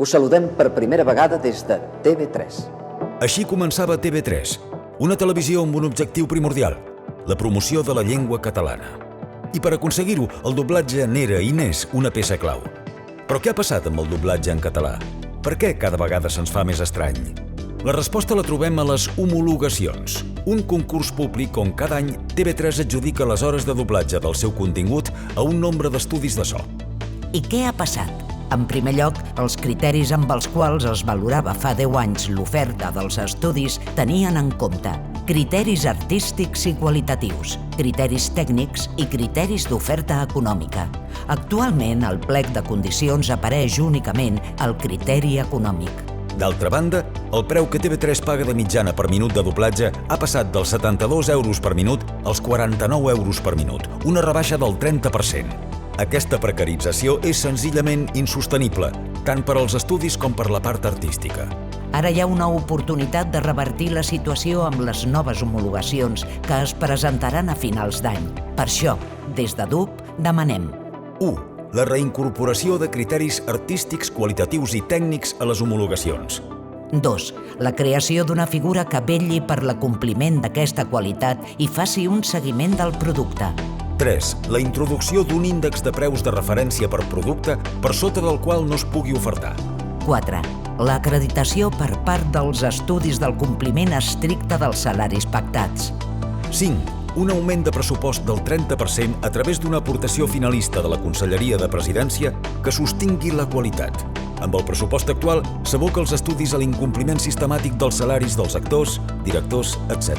Us saludem per primera vegada des de TV3. Així començava TV3, una televisió amb un objectiu primordial, la promoció de la llengua catalana. I per aconseguir-ho, el doblatge n'era i n'és una peça clau. Però què ha passat amb el doblatge en català? Per què cada vegada se'ns fa més estrany? La resposta la trobem a les homologacions, un concurs públic on cada any TV3 adjudica les hores de doblatge del seu contingut a un nombre d'estudis de so. I què ha passat? En primer lloc, els criteris amb els quals es valorava fa 10 anys l'oferta dels estudis tenien en compte criteris artístics i qualitatius, criteris tècnics i criteris d'oferta econòmica. Actualment, al plec de condicions apareix únicament el criteri econòmic. D'altra banda, el preu que TV3 paga de mitjana per minut de doblatge ha passat dels 72 euros per minut als 49 euros per minut, una rebaixa del 30%. Aquesta precarització és senzillament insostenible, tant per als estudis com per la part artística. Ara hi ha una oportunitat de revertir la situació amb les noves homologacions que es presentaran a finals d'any. Per això, des de DUP, demanem 1. La reincorporació de criteris artístics, qualitatius i tècnics a les homologacions. 2. La creació d'una figura que vetlli per l'acompliment d'aquesta qualitat i faci un seguiment del producte. 3. La introducció d'un índex de preus de referència per producte per sota del qual no es pugui ofertar. 4. L'acreditació per part dels estudis del compliment estricte dels salaris pactats. 5. Un augment de pressupost del 30% a través d'una aportació finalista de la Conselleria de Presidència que sostingui la qualitat. Amb el pressupost actual, s'aboca els estudis a l'incompliment sistemàtic dels salaris dels actors, directors, etc.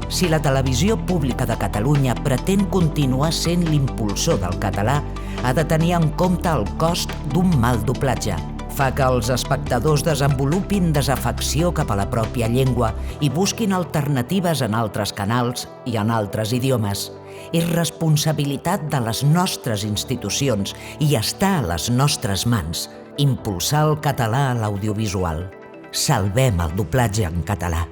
Si la televisió pública de Catalunya pretén continuar sent l'impulsor del català, ha de tenir en compte el cost d'un mal doblatge. Fa que els espectadors desenvolupin desafecció cap a la pròpia llengua i busquin alternatives en altres canals i en altres idiomes. És responsabilitat de les nostres institucions i està a les nostres mans impulsar el català a l'audiovisual. Salvem el doblatge en català.